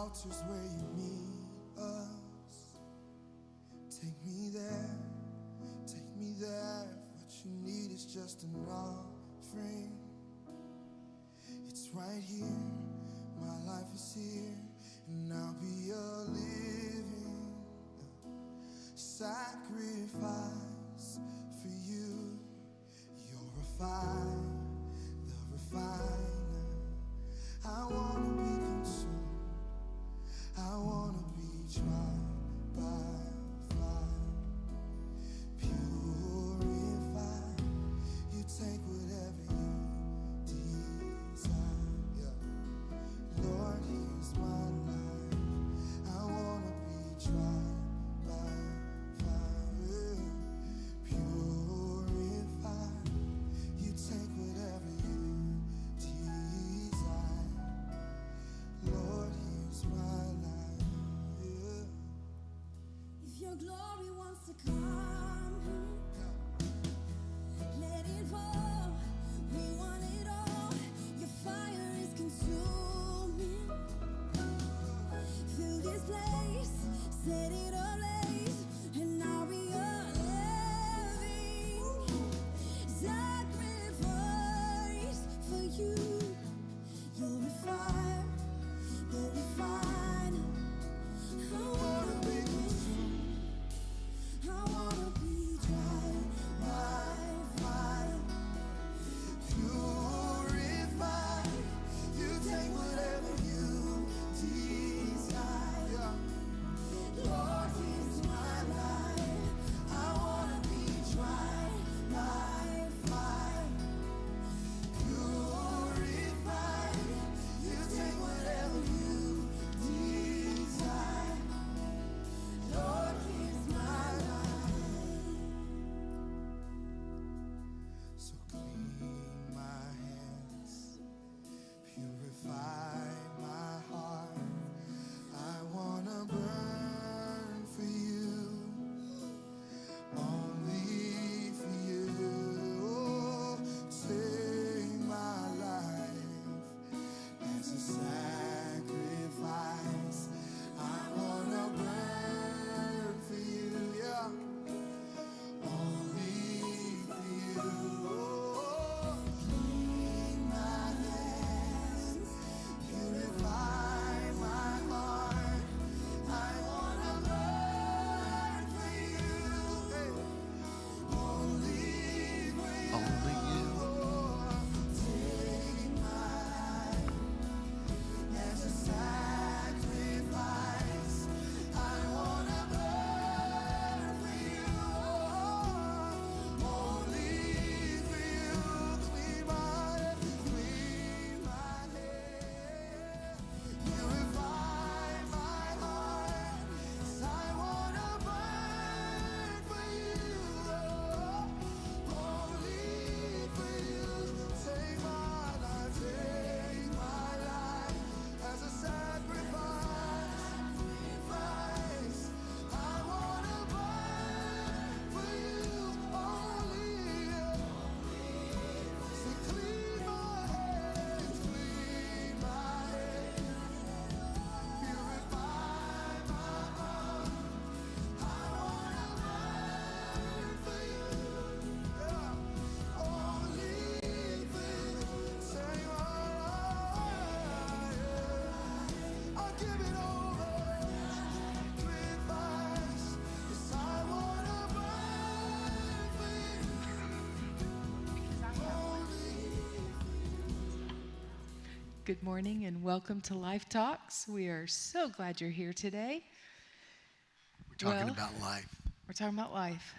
altar's where you meet us. Take me there, take me there. What you need is just an offering. It's right here, my life is here, and I'll be a living sacrifice for you. You're refined, the refiner. I wanna be consumed, I wanna be tried by fire. Purified, you take whatever you desire. Yeah. Lord, here's my life, I wanna be tried by fire. Purified, you take whatever you desire. Lord, here's my life. Yeah. If your glory wants to come, let it fall. We want it all. Your fire is consuming. Fill this place, set it ablaze, and I'll be a living sacrifice for you. You're a fire, you're a fire. I wanna be consumed, I wanna be tried by fire. Purified, you take whatever you desire. Lord, here's my life, I wanna be tried by fire. Purified, you take whatever you desire. Lord, here's my life. So clean my hands, purify my heart. I wanna burn for you, only for you. Take my life as a sacrifice. I wanna burn for you, yeah. Only for you. Clean my hands, purify my heart. I wanna burn for you, hey. Only for you. Only you. Take my life as a sacrifice. I wanna burn for you, only for you. Clean my head, purify my heart. 'Cause I wanna burn for you, only for you. Take my life as a sacrifice. I wanna burn for you, only. So clean my hands, purify my heart. I wanna burn for you, yeah. Only for you. Take my life, I'll give it over. Sacrifice, 'cause I wanna burn for you. Good morning and welcome to Lifetalks. We are so glad you're here today. We're talking Well- about life. We're talking about life.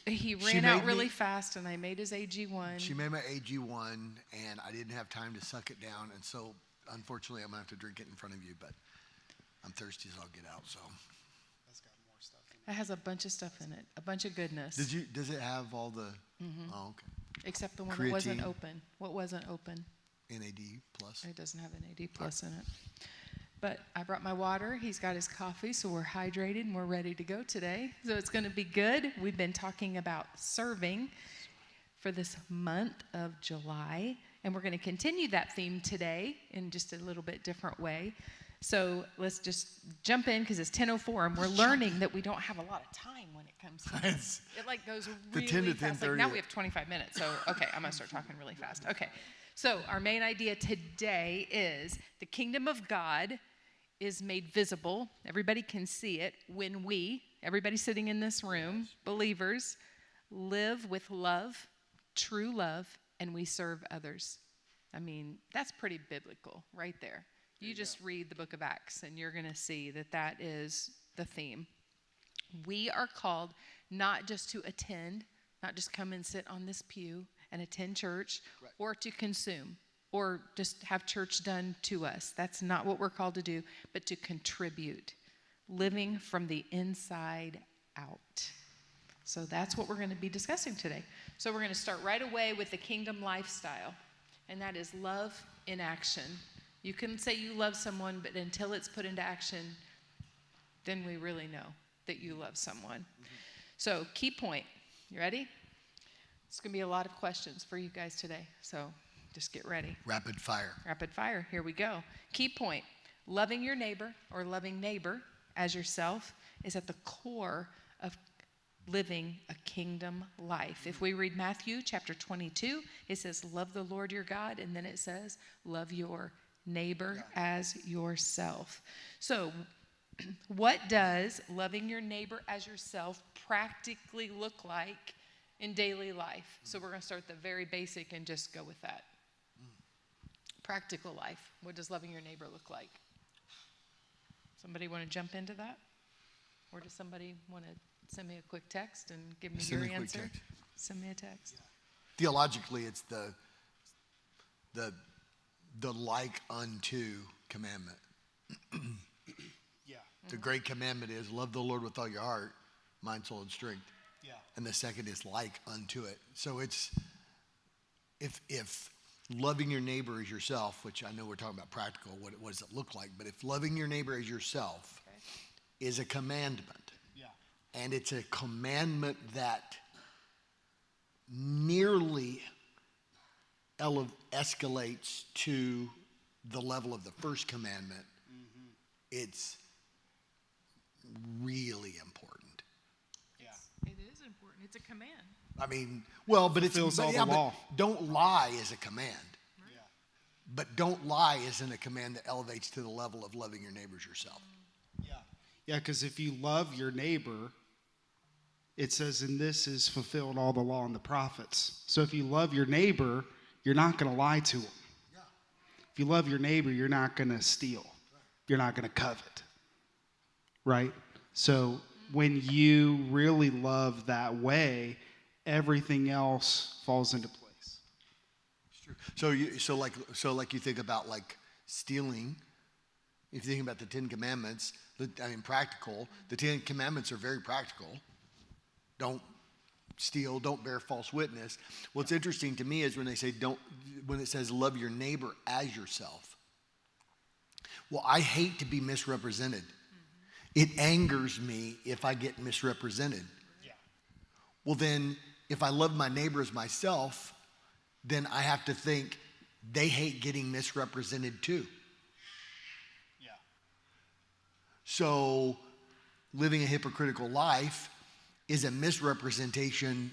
He ran out made really me- fast and I made his AG1. She made my AG1, and I didn't have time to suck it down, and so unfortunately I'm gonna have to drink it in front of you, but I'm thirsty, so I'll get out. So It has a bunch of stuff in it, a bunch of goodness. does it have all the? Oh, okay. Except the one that wasn't Creatine. open. What wasn't open? NAD plus. It doesn't have an AD plus in it. But I brought my water. He's got his coffee, so we're hydrated and we're ready to go today. So it's going to be good. We've been talking about serving for this month of July. And we're going to continue that theme today in just a little bit different way. So let's just jump in because it's 10:04 and we're learning that we don't have a lot of time when it comes to this. It like goes The 10 really to fast. 10:30. Like now we have 25 minutes. So, okay, I'm going to start talking really fast. Okay. So our main idea today is the kingdom of God is made visible. Everybody can see it when we, everybody sitting in this room, believers, live with love, true love, and we serve others. I mean, that's pretty biblical right there. You just read the book of Acts and you're going to see that that is the theme. We are called not just to attend, not just come and sit on this pew and attend church, Right. or to consume or just have church done to us. That's not what we're called to do, but to contribute, living from the inside out. So that's what we're going to be discussing today. So we're going to start right away with the kingdom lifestyle, and that is love in action. You can say you love someone, but until it's put into action, then we really know that you love someone. So key point, you ready? It's going to be a lot of questions for you guys today, so just get ready. Rapid fire. Rapid fire, here we go. Key point, loving your neighbor or loving neighbor as yourself is at the core of living a kingdom life. If we read Matthew chapter 22, it says, love the Lord your God, and then it says, love your neighbor as yourself. So what does loving your neighbor as yourself practically look like in daily life? So we're going to start the very basic and just go with that. Practical life. What does loving your neighbor look like? Somebody want to jump into that? Or does somebody want to send me a quick text and give me Send your me a quick answer? text. Send me a text. Theologically, it's the like unto commandment. Yeah, The great commandment is love the Lord with all your heart, mind, soul, and strength. yeah, And the second is like unto it. So it's, if loving your neighbor as yourself, which I know we're talking about practical, what does it look like? But if loving your neighbor as yourself is a commandment, yeah, and it's a commandment that nearly escalates to the level of the first commandment, it's really important. yeah. It is important. It's a command. I mean, well, but it's Fulfills all the but law. don't lie is a command. Yeah. But don't lie isn't a command that elevates to the level of loving your neighbors yourself. Yeah. Yeah, because if you love your neighbor, it says, in this is fulfilled all the law and the prophets. So if you love your neighbor, you're not going to lie to him. Yeah. If you love your neighbor, you're not going to steal. You're not going to covet. Right? So when you really love that way, everything else falls into place. It's true. So like you think about like stealing. If you think about the 10 Commandments, practical. The 10 Commandments are very practical. Don't steal, don't bear false witness. What's interesting to me is when it says love your neighbor as yourself. Well, I hate to be misrepresented. It angers me if I get misrepresented. Yeah. Well, then if I love my neighbor as myself, then I have to think they hate getting misrepresented too. Yeah. So living a hypocritical life is a misrepresentation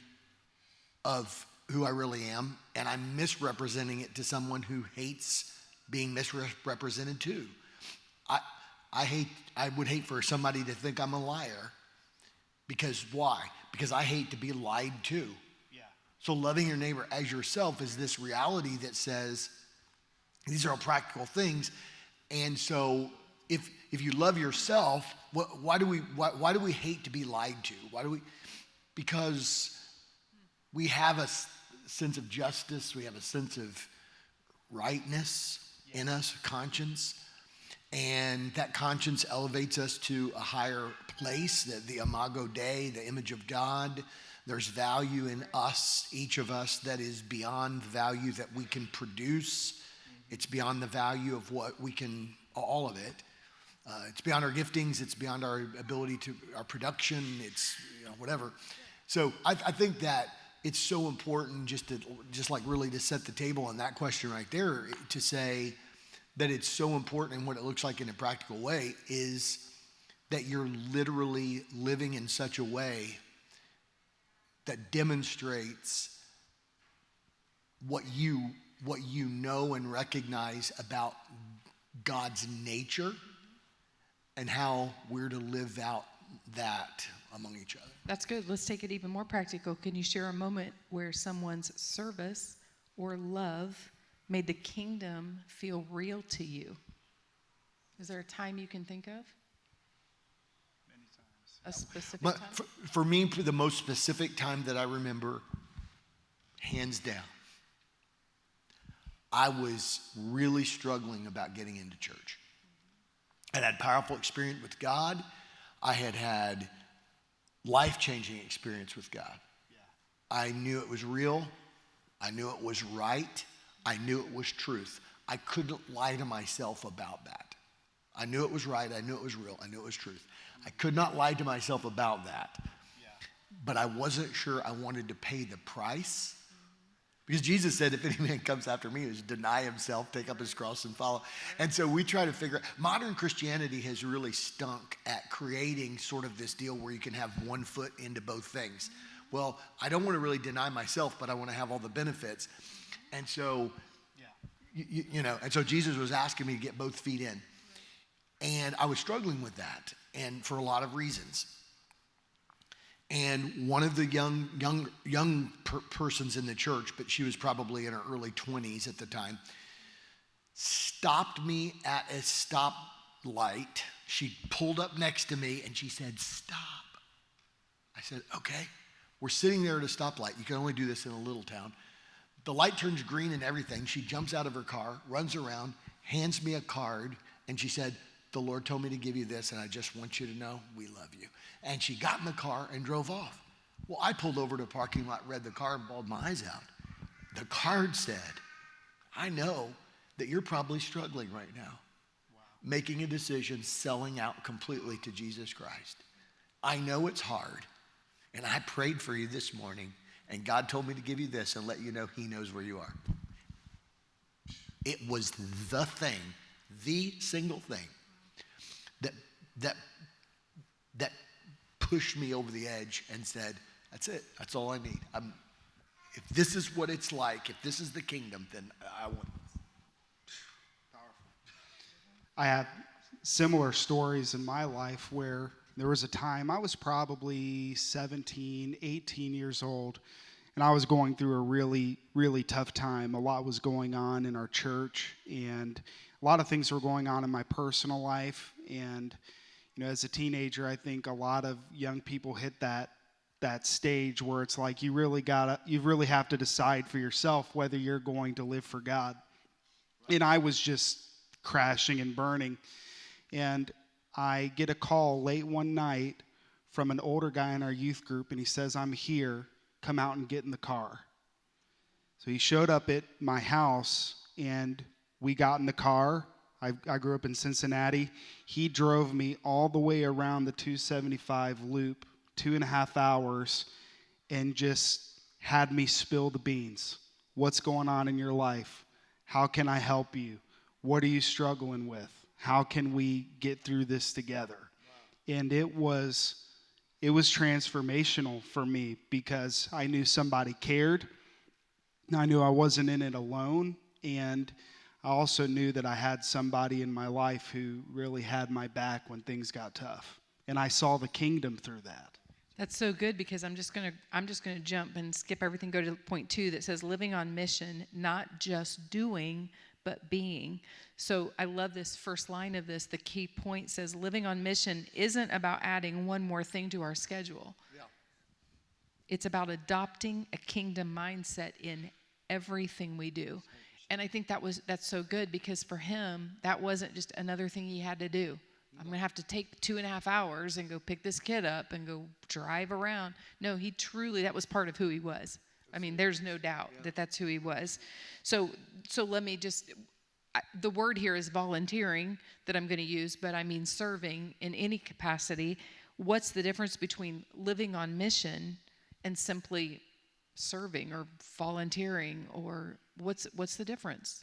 of who I really am, and I'm misrepresenting it to someone who hates being misrepresented too. I would hate for somebody to think I'm a liar. Because why? Because I hate to be lied to. Yeah. So loving your neighbor as yourself is this reality that says these are all practical things. And so if you love yourself, why do we hate to be lied to? Because we have a sense of justice, we have a sense of rightness in us, conscience. And that conscience elevates us to a higher place, the imago Dei, the image of God. There's value in us, each of us, that is beyond the value that we can produce. It's beyond the value of what we can, all of it. It's beyond our giftings. It's beyond our ability to, our production. It's whatever. So I think that it's so important just like really to set the table on that question right there, to say that it's so important, and what it looks like in a practical way is that you're literally living in such a way that demonstrates what you know and recognize about God's nature and how we're to live out that among each other. That's good. Let's take it even more practical. Can you share a moment where someone's service or love made the kingdom feel real to you? Is there a time you can think of? Many times. A specific But time? for me, the most specific time that I remember, hands down, I was really struggling about getting into church. I had powerful experience with God. I had life-changing experience with God. Yeah. I knew it was real. I knew it was right. I knew it was truth. I couldn't lie to myself about that. I knew it was right. I knew it was real. I knew it was truth. I could not lie to myself about that. Yeah. But I wasn't sure I wanted to pay the price. Because Jesus said, if any man comes after me, he must deny himself, take up his cross and follow. And so we try to figure out, modern Christianity has really stunk at creating sort of this deal where you can have one foot into both things. Well, I don't want to really deny myself, but I want to have all the benefits. And so, and so Jesus was asking me to get both feet in. And I was struggling with that, and for a lot of reasons. And one of the young persons in the church, but she was probably in her early 20s at the time, stopped me at a stoplight. She pulled up next to me and she said, "Stop." I said, "Okay." We're sitting there at a stoplight. You can only do this in a little town. The light turns green and everything. She jumps out of her car, runs around, hands me a card, and she said, "The Lord told me to give you this, and I just want you to know we love you." And she got in the car and drove off. Well, I pulled over to a parking lot, read the card, and bawled my eyes out. The card said, "I know that you're probably struggling right now, making a decision, selling out completely to Jesus Christ. I know it's hard, and I prayed for you this morning, and God told me to give you this and let you know he knows where you are." It was the thing, the single thing that pushed me over the edge and said, "That's it. That's all I need. If this is what it's like, if this is the kingdom, then I want this." Powerful. I have similar stories in my life where there was a time I was probably 17, 18 years old, and I was going through a really, really tough time. A lot was going on in our church, and a lot of things were going on in my personal life. And as a teenager, I think a lot of young people hit that stage where it's like you really have to decide for yourself whether you're going to live for God. And I was just crashing and burning. And I get a call late one night from an older guy in our youth group, and he says, "I'm here. Come out and get in the car." So he showed up at my house, and we got in the car. I grew up in Cincinnati. He drove me all the way around the 275 loop, 2.5 hours, and just had me spill the beans. What's going on in your life? How can I help you? What are you struggling with? How can we get through this together? Wow. And it was transformational for me because I knew somebody cared. I knew I wasn't in it alone, and I also knew that I had somebody in my life who really had my back when things got tough. And I saw the kingdom through that. That's so good, because I'm just gonna jump and skip everything, go to point 2 that says living on mission, not just doing, but being. So I love this first line of this. The key point says living on mission isn't about adding one more thing to our schedule. Yeah. It's about adopting a kingdom mindset in everything we do. And I think that's so good, because for him, that wasn't just another thing he had to do. I'm going to have to take 2.5 hours and go pick this kid up and go drive around. No, he truly, that was part of who he was. I mean, there's no doubt that that's who he was. So let me just, the word here is volunteering that I'm going to use, but I mean serving in any capacity. What's the difference between living on mission and simply serving or volunteering, or what's the difference?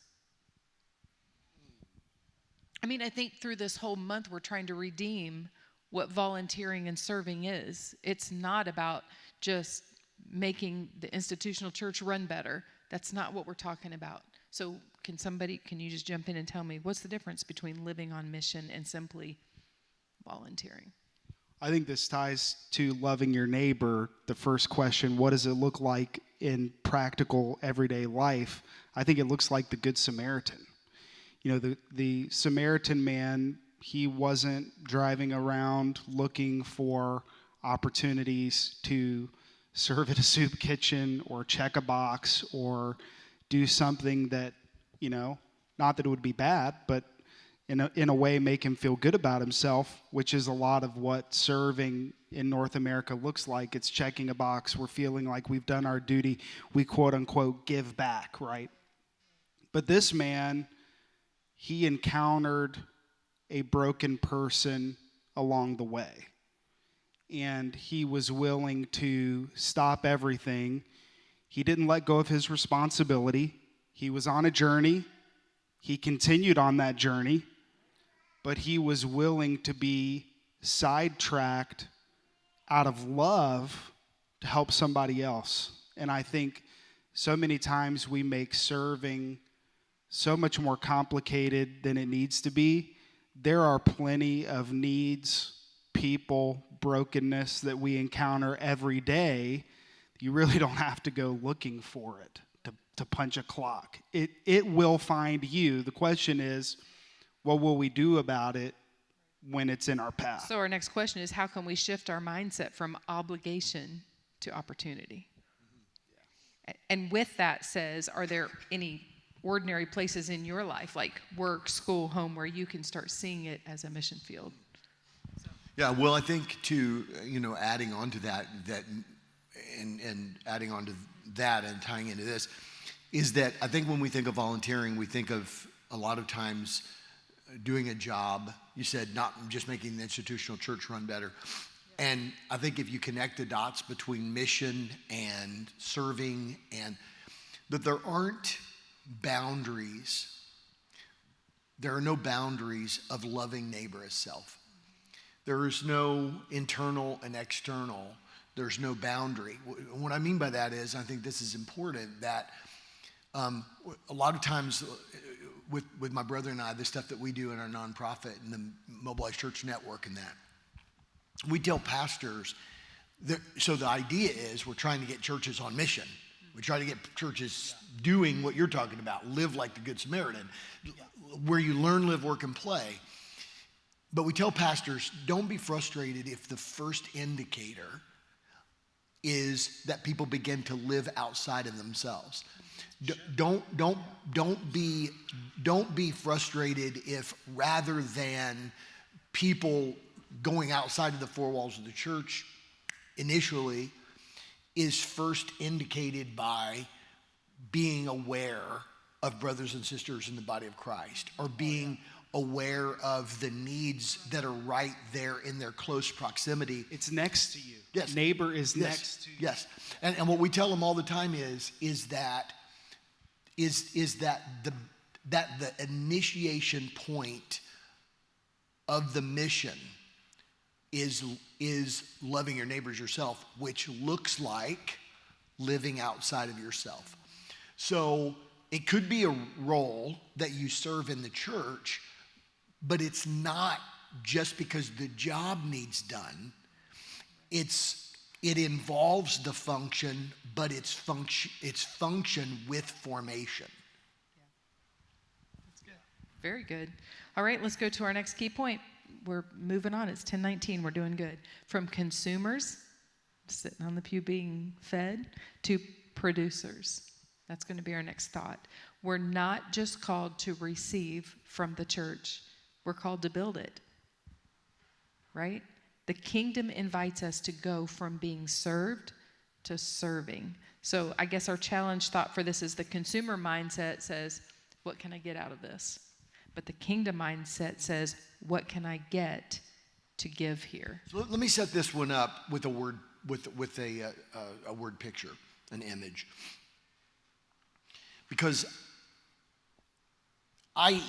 I mean, I think through this whole month we're trying to redeem what volunteering and serving is. It's not about just making the institutional church run better. That's not what we're talking about. So can you just jump in and tell me what's the difference between living on mission and simply volunteering? I think this ties to loving your neighbor. The first question, what does it look like in practical everyday life? I think it looks like the Good Samaritan. You know, the Samaritan man, he wasn't driving around looking for opportunities to serve at a soup kitchen or check a box or do something that, you know, not that it would be bad, but in a way make him feel good about himself, which is a lot of what serving in North America looks like. It's checking a box. We're feeling like we've done our duty. We quote unquote give back, right? But this man, he encountered a broken person along the way. And he was willing to stop everything. He didn't let go of his responsibility. He was on a journey. He continued on that journey, but he was willing to be sidetracked out of love to help somebody else. And I think so many times we make serving so much more complicated than it needs to be. There are plenty of needs, people, brokenness that we encounter every day. You really don't have to go looking for it to punch a clock. It will find you. The question is, what will we do about it when it's in our path? So our next question is, how can we shift our mindset from obligation to opportunity? And with that says, are there any ordinary places in your life, like work, school, home, where you can start seeing it as a mission field? Yeah, well, I think adding on to that and adding on to that and tying into this is that I think when we think of volunteering, we think of a lot of times doing a job. You said not just making the institutional church run better. And I think if you connect the dots between mission and serving, and that there aren't boundaries, there are no boundaries of loving neighbor as self. There is no internal and external. There's no boundary. What I mean by that is, I think this is important, that a lot of times with my brother and I, the stuff that we do in our nonprofit and the Mobilized Church Network and that, we tell pastors that, so the idea is we're trying to get churches on mission. We try to get churches doing what you're talking about, live like the Good Samaritan, where you learn, live, work, and play. But we tell pastors, don't be frustrated if the first indicator is that people begin to live outside of themselves. Don't be frustrated if, rather than people going outside of the four walls of the church initially, is first indicated by being aware of brothers and sisters in the body of Christ, or being aware of the needs that are right there in their close proximity. It's next to you. Yes. Neighbor is Yes. next to you. Yes. And what we tell them all the time is that the initiation point of the mission is loving your neighbors yourself, which looks like living outside of yourself. So it could be a role that you serve in the church, but it's not just because the job needs done. It involves the function, but it's function with formation. That's good. Very good. All right, let's go to our next key point. We're moving on. It's 10:19. We're doing good. From consumers, sitting on the pew being fed, to producers. That's going to be our next thought. We're not just called to receive from the church. We're called to build it, right? The kingdom invites us to go from being served to serving. So I guess our challenge thought for this is, the consumer mindset says, what can I get out of this? But the kingdom mindset says, what can I get to give here? So let me set this one up with a word, with a word picture. an image. Because I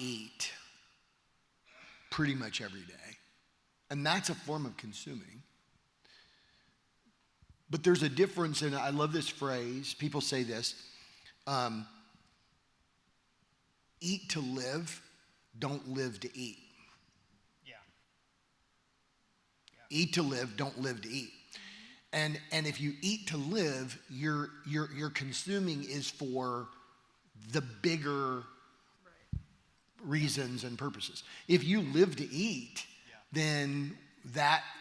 eat pretty much every day, and that's a form of consuming. But there's a difference, and I love this phrase. People say this, eat to live, don't live to eat. Yeah. Eat to live, don't live to eat. And if you eat to live, your consuming is for the bigger reasons and purposes. If you live to eat, then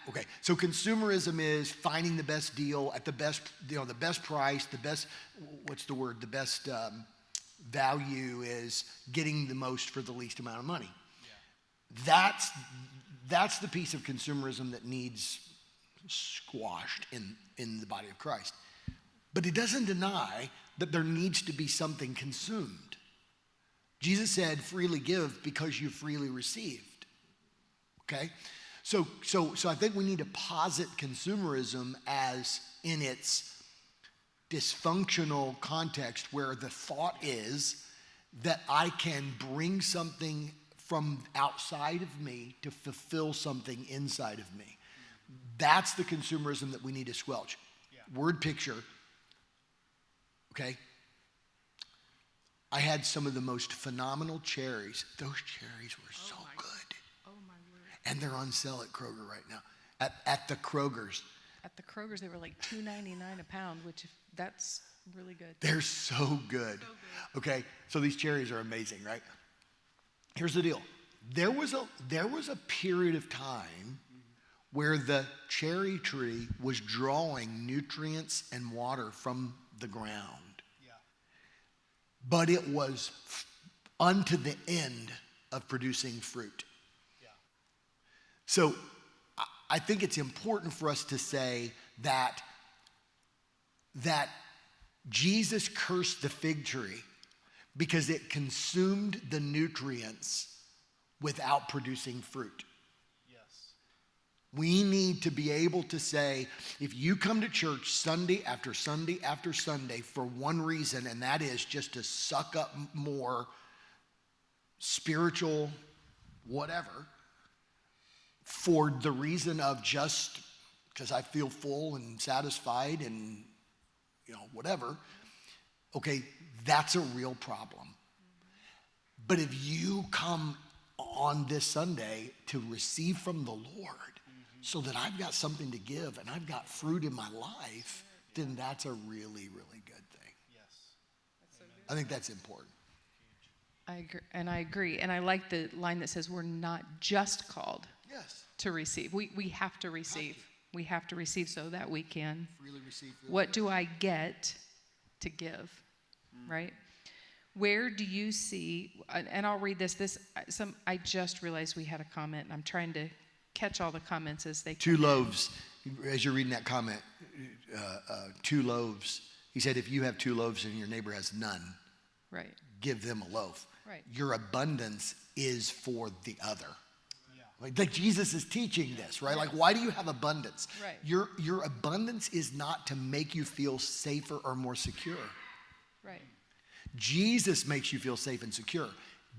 okay. So consumerism is finding the best deal at the best, the best price, the best, the best value is getting the most for the least amount of money. Yeah. That's the piece of consumerism that needs squashed in the body of Christ. But it doesn't deny that there needs to be something consumed. Jesus said, freely give because you freely received. Okay? So I think we need to posit consumerism as in its dysfunctional context where the thought is that I can bring something from outside of me to fulfill something inside of me. That's the consumerism that we need to squelch. Yeah. Word picture, okay? I had some of the most phenomenal cherries. Those cherries were so good. Oh, my word. And they're on sale at Kroger right now. At the Kroger's. At the Kroger's, they were like $2.99 a pound, which that's really good. They're so good. Okay, so these cherries are amazing, right? Here's the deal. There was a period of time where the cherry tree was drawing nutrients and water from the ground. Yeah. But it was unto the end of producing fruit. Yeah. So I think it's important for us to say that Jesus cursed the fig tree because it consumed the nutrients without producing fruit. We need to be able to say, if you come to church Sunday after Sunday after Sunday for one reason, and that is just to suck up more spiritual whatever, for the reason of just because I feel full and satisfied and whatever, okay, that's a real problem. But if you come on this Sunday to receive from the Lord, so that I've got something to give and I've got fruit in my life, then that's a really, really good thing. Yes. That's so good. I think that's important. I agree. And I like the line that says we're not just called to receive. We have to receive. We have to receive so that we can. Freely receive. What do I get to give? Right? Where do you see, and I'll read this. I just realized we had a comment, and I'm trying to catch all the comments as they come. 2 loaves, as you're reading that comment, 2 loaves. He said, if you have 2 loaves and your neighbor has none, right, give them a loaf. Right. Your abundance is for the other. Yeah. Like Jesus is teaching this, right? Like, why do you have abundance? Right. Your abundance is not to make you feel safer or more secure. Right. Jesus makes you feel safe and secure.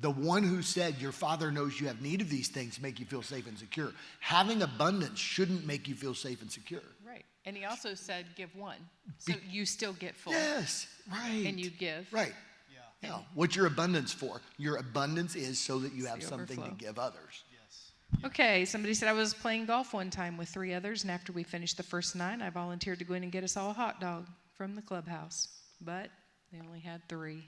The one who said your Father knows you have need of these things to make you feel safe and secure. Having abundance shouldn't make you feel safe and secure. Right. And he also said give one. So you still get full. Yes, right. And you give. Right. Yeah. No. What's your abundance for? Your abundance is so that you have something to give others. Yes. Okay, somebody said I was playing golf one time with 3 others, and after we finished the first 9, I volunteered to go in and get us all a hot dog from the clubhouse. But they only had 3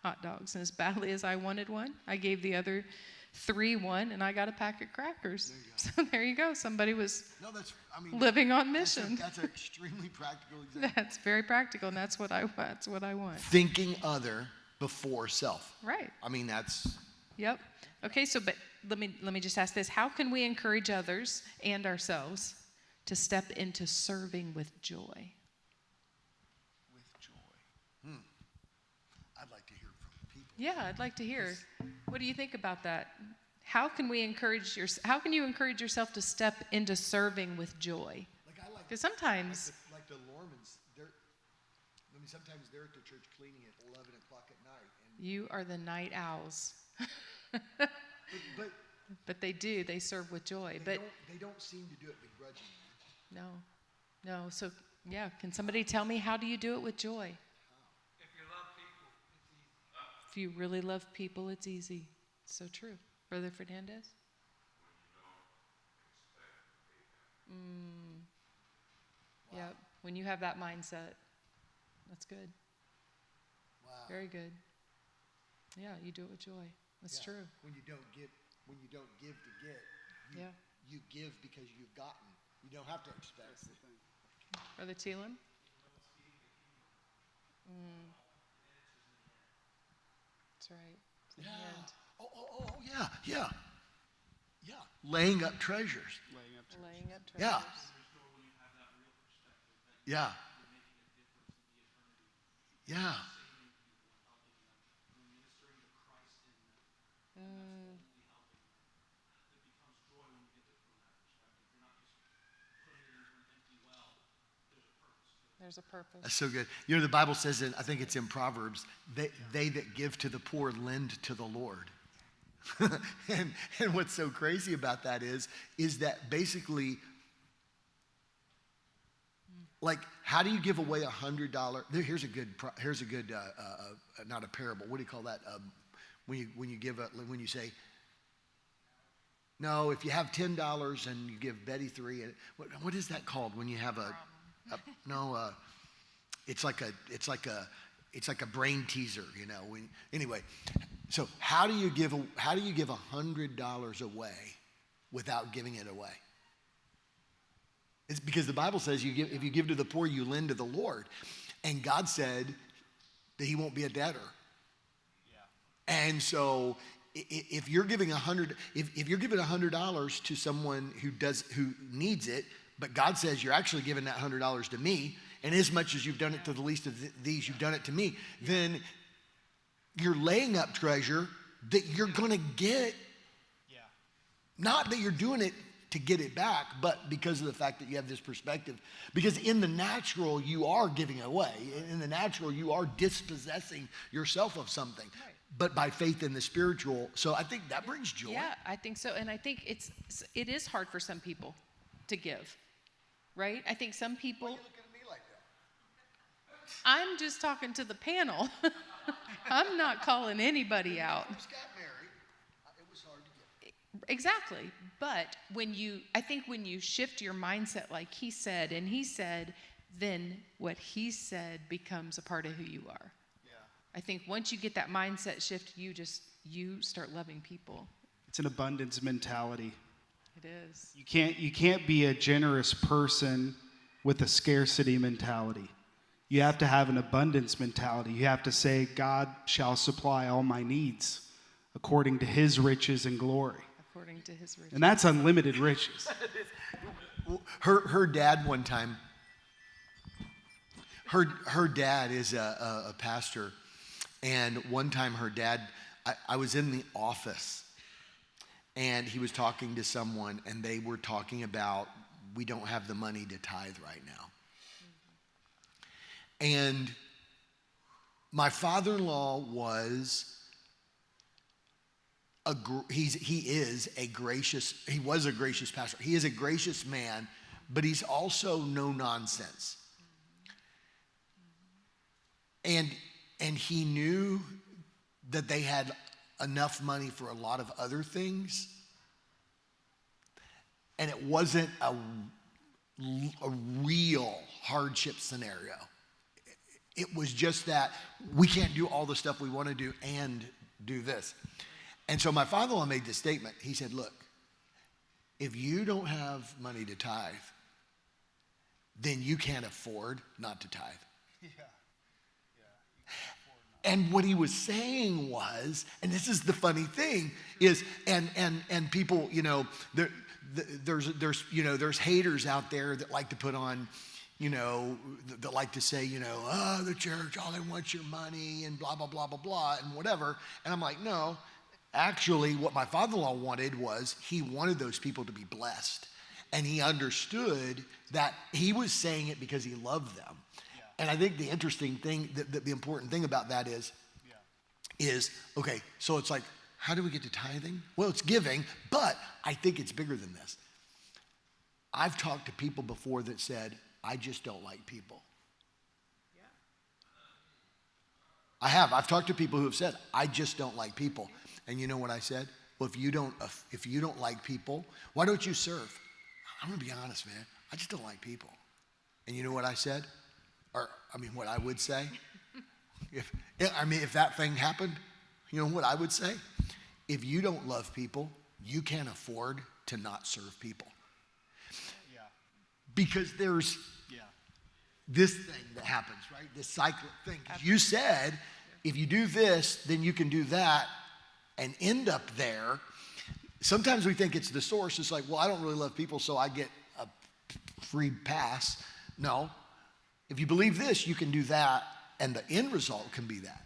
hot dogs, and as badly as I wanted one, I gave the other 3 one, and I got a pack of crackers. So there you go. Somebody was living on mission. That's an extremely practical example. That's very practical, and that's what I want. Thinking other before self. Right. I mean, that's. Yep. Okay. So, but let me just ask this: how can we encourage others and ourselves to step into serving with joy? Yeah, I'd like to hear. What do you think about that? How can you encourage yourself to step into serving with joy? Because sometimes, like the mean, sometimes they're at the church cleaning at 11 o'clock at night. And, You are the night owls. but But they do. They serve with joy. they, But they don't seem to do it begrudgingly. no. So, yeah, can somebody tell me, how do you do it with joy? If you love people, it's easy. If you really love people, it's easy. So true. Brother Fernandez? Yep. When you have that mindset, that's good. Wow. Very good. Yeah, you do it with joy. That's Yeah. true. When you don't give to get, Yeah. you give because you've gotten. You don't have to expect. That's the thing. Brother Thielen? That's right. It's in the end. Yeah. Laying up treasures. Laying up to Laying up treasures. Yeah. Yeah. Yeah. There's a purpose. That's so good. You know, the Bible says, I think it's in Proverbs, they that give to the poor lend to the Lord. and what's so crazy about that is that basically, like, how do you give away $100? Here's a good, not a parable. What do you call that? When you say, no, if you have $10 and you give Betty $3, what is that called when you have it's like a brain teaser, you know. Anyway, so how do you give $100 away without giving it away? It's because the Bible says if you give to the poor, you lend to the Lord, and God said that He won't be a debtor. Yeah. And so if you're giving $100 to someone who needs it, but God says you're actually giving that $100 to me, and as much as you've done it to the least of these, you've done it to me, then you're laying up treasure that you're going to get. Yeah. Not that you're doing it to get it back, but because of the fact that you have this perspective. Because in the natural, you are giving it away. In the natural, you are dispossessing yourself of something. Right. But by faith in the spiritual, so I think that brings joy. Yeah, I think so. And I think it is hard for some people to give. Right? I think some people. Why are you looking at me like that? I'm just talking to the panel. I'm not calling anybody out. I just got married. It was hard to get. Exactly. But I think when you shift your mindset like he said, then what he said becomes a part of who you are. Yeah. I think once you get that mindset shift, you start loving people. It's an abundance mentality. It is. You can't be a generous person with a scarcity mentality. You have to have an abundance mentality. You have to say, God shall supply all my needs according to His riches and glory. According to His riches. And that's unlimited riches. Her dad one time, her dad is a pastor, and one time her dad, I was in the office, and he was talking to someone, and they were talking about, we don't have the money to tithe right now. And my father-in-law was he was a gracious pastor. He is a gracious man, but he's also no nonsense. And he knew that they had enough money for a lot of other things. And it wasn't a real hardship scenario. It was just that we can't do all the stuff we want to do and do this. And so my father-in-law made this statement. He said, look, if you don't have money to tithe, then you can't afford not to tithe. Yeah. And what he was saying was, and this is the funny thing, is and people, you know, there's haters out there that like to put on, you know, that like to say, you know, oh, the church, all they want's your money and blah, blah, blah, blah, blah, and whatever. And I'm like, no, actually what my father-in-law wanted was he wanted those people to be blessed. And he understood that he was saying it because he loved them. And I think the interesting thing, the important thing about that is, okay, so it's like, how do we get to tithing? Well, it's giving, but I think it's bigger than this. I've talked to people before that said, I just don't like people. I have. I've talked to people who have said, I just don't like people. And you know what I said? Well, if you don't like people, why don't you serve? I'm going to be honest, man. I just don't like people. And you know what I said? What I would say? If that thing happened, you know what I would say? If you don't love people, you can't afford to not serve people. Yeah. Because there's this thing that happens, right? This cycle thing. You said, if you do this, then you can do that and end up there. Sometimes we think it's the source. It's like, well, I don't really love people, so I get a free pass. No. If you believe this, you can do that, and the end result can be that.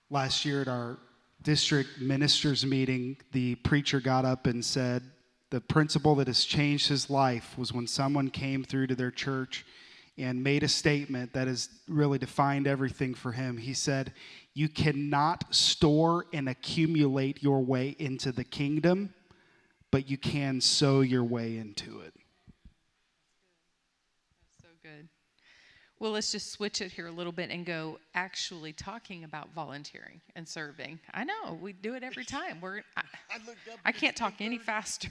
Last year at our district ministers meeting, the preacher got up and said the principle that has changed his life was when someone came through to their church and made a statement that has really defined everything for him. He said, you cannot store and accumulate your way into the kingdom, but you can sow your way into it. So good. Well, let's just switch it here a little bit and go actually talking about volunteering and serving. I know, we do it every time. I can't talk any faster.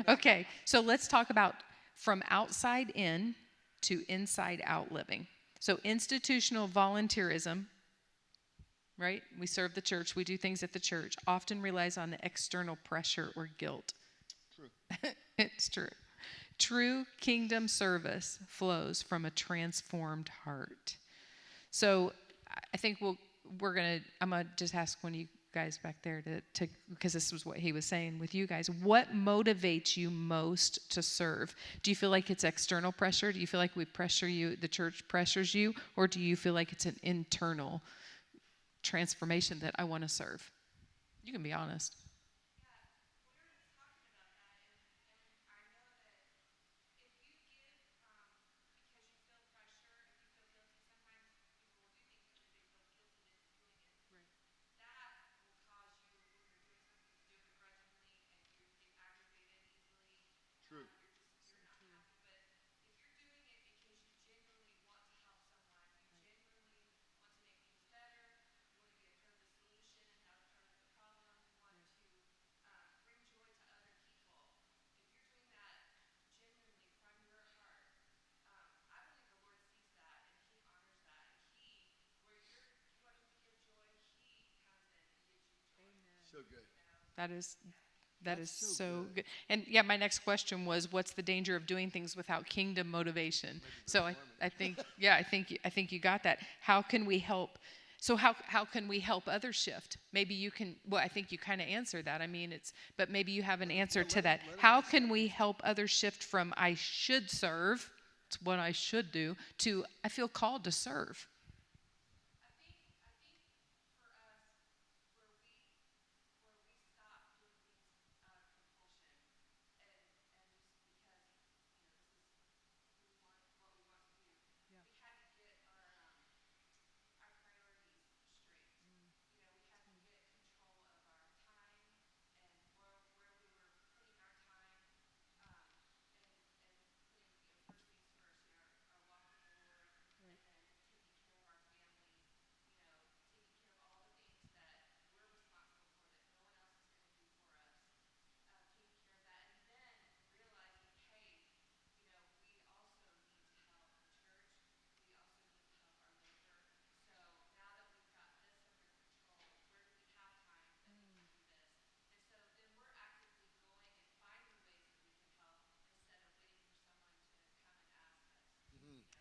Okay, so let's talk about from outside in to inside out living. So institutional volunteerism, right? We serve the church, we do things at the church, often relies on the external pressure or guilt. True. It's true. True kingdom service flows from a transformed heart. So I think I'm gonna just ask one of you guys back there to because this was what he was saying with you guys. What motivates you most to serve? Do you feel like it's external pressure? Do you feel like we pressure you, the church pressures you, or do you feel like it's an internal transformation that I want to serve? You can be honest. So good. That is so good. And yeah, my next question was, what's the danger of doing things without kingdom motivation? So I think you got that. How can we help? So how can we help others shift? Maybe you can. Well, I think you kind of answered that. But maybe you have an answer to that. How can we help others shift from I should serve, it's what I should do, to I feel called to serve?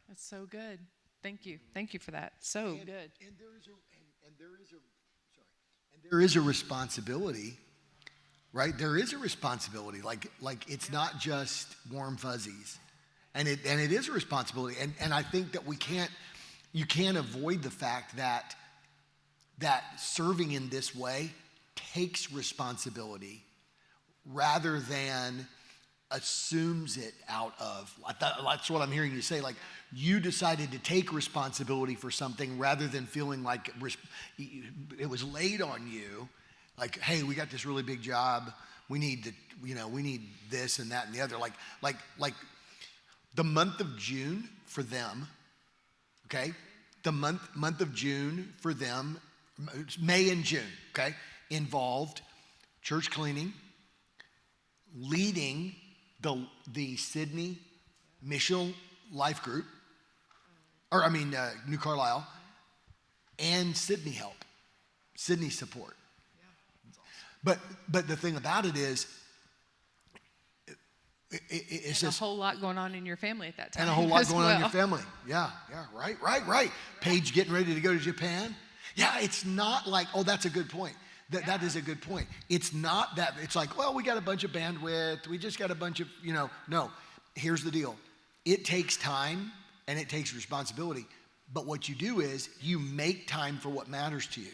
That's so good. Thank you. Thank you for that. So good. And there is a responsibility, right? There is a responsibility. Like it's not just warm fuzzies, and it is a responsibility. And I think that you can't avoid the fact that serving in this way takes responsibility rather than assumes it out of. That's what I'm hearing you say. Like, you decided to take responsibility for something rather than feeling like it was laid on you. Like, hey, we got this really big job. We need we need this and that and the other. Like the month of June for them, okay? The month of June for them, May and June, okay, involved church cleaning, leading the Sydney Missional Life Group, New Carlisle, and Sydney Help, Sydney Support. But the thing about it is, it's just a whole lot going on in your family at that time. And a whole lot as going on in well. your family. Yeah, right. Paige getting ready to go to Japan. Yeah, it's not like, oh, that's a good point. That is a good point. It's not that, it's like, well, we got a bunch of bandwidth. We just got a bunch of, no. Here's the deal. It takes time and it takes responsibility. But what you do is you make time for what matters to you.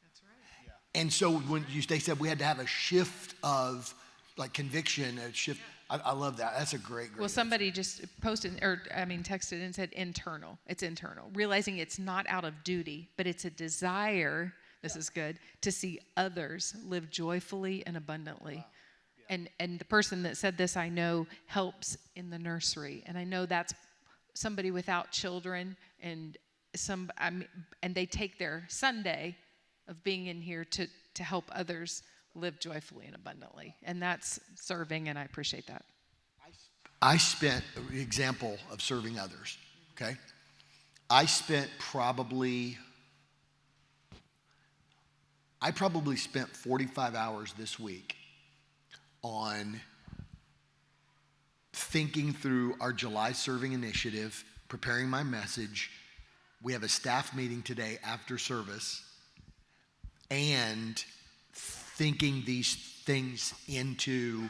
That's right. Yeah. And so when they said we had to have a shift of like conviction, a shift. I love that. That's a great Well, somebody just texted and said internal. It's internal. Realizing it's not out of duty, but it's a desire, this is good, to see others live joyfully and abundantly. Wow. Yeah. And the person that said this, I know, helps in the nursery. And I know that's somebody without children, and they take their Sunday of being in here to help others live joyfully and abundantly. And that's serving, and I appreciate that. I spent, example of serving others, okay? I probably spent 45 hours this week on thinking through our July serving initiative, preparing my message. We have a staff meeting today after service, and thinking these things into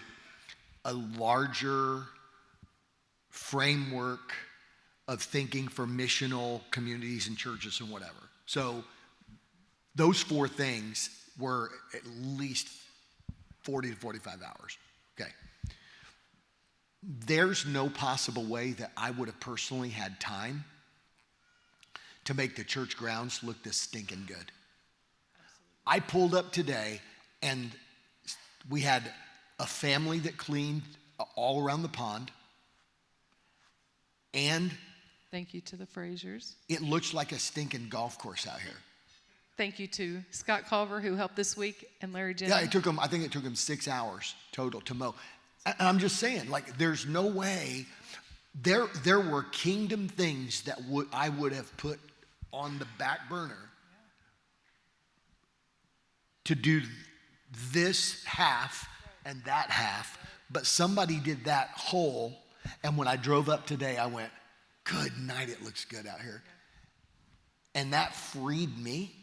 a larger framework of thinking for missional communities and churches and whatever. So those 4 things were at least 40 to 45 hours. Okay. There's no possible way that I would have personally had time to make the church grounds look this stinking good. I pulled up today, and we had a family that cleaned all around the pond. And thank you to the Frasers. It looks like a stinking golf course out here. Thank you to Scott Culver, who helped this week, and Larry Jennings. Yeah, I think it took him 6 hours total to mow. And I'm just saying, like, there's no way. There were kingdom things that I would have put on the back burner to do this half and that half, but somebody did that whole. And when I drove up today, I went, good night, it looks good out here. And that freed me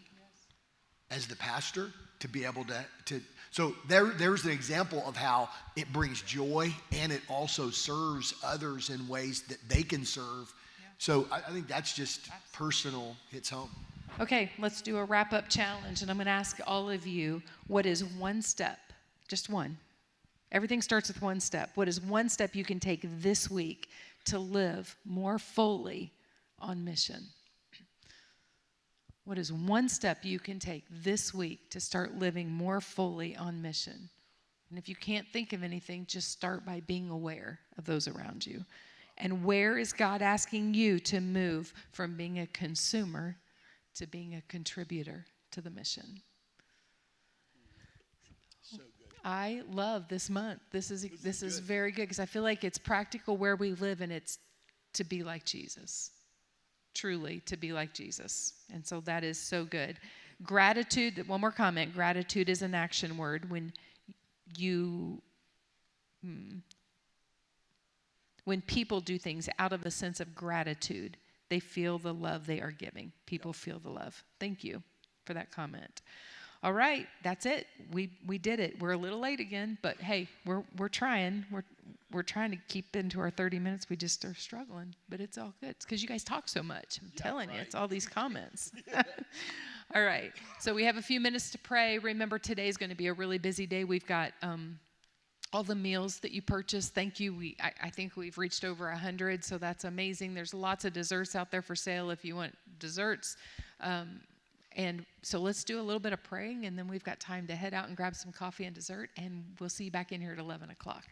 as the pastor to be able to so there's an example of how it brings joy, and it also serves others in ways that they can serve. Yeah. So I think that's just personal, hits home. Okay, let's do a wrap-up challenge, and I'm going to ask all of you, what is one step, just one? Everything starts with one step. What is one step you can take this week to live more fully on mission? What is one step you can take this week to start living more fully on mission? And if you can't think of anything, just start by being aware of those around you. And where is God asking you to move from being a consumer to being a contributor to the mission? So good. I love this month. This is very good, because I feel like it's practical where we live, and it's to be like Jesus. Truly to be like Jesus. And so that is so good. Gratitude, one more comment. Gratitude is an action word. When people do things out of a sense of gratitude, they feel the love they are giving. People feel the love. Thank you for that comment. All right, that's it. We did it. We're a little late again, but hey, we're trying. We're trying to keep into our 30 minutes. We just are struggling, but it's all good. It's because you guys talk so much. I'm telling you, it's all these comments. All right, so we have a few minutes to pray. Remember, today is going to be a really busy day. We've got all the meals that you purchased. Thank you. I think we've reached over 100, so that's amazing. There's lots of desserts out there for sale if you want desserts. And so let's do a little bit of praying, and then we've got time to head out and grab some coffee and dessert, and we'll see you back in here at 11 o'clock.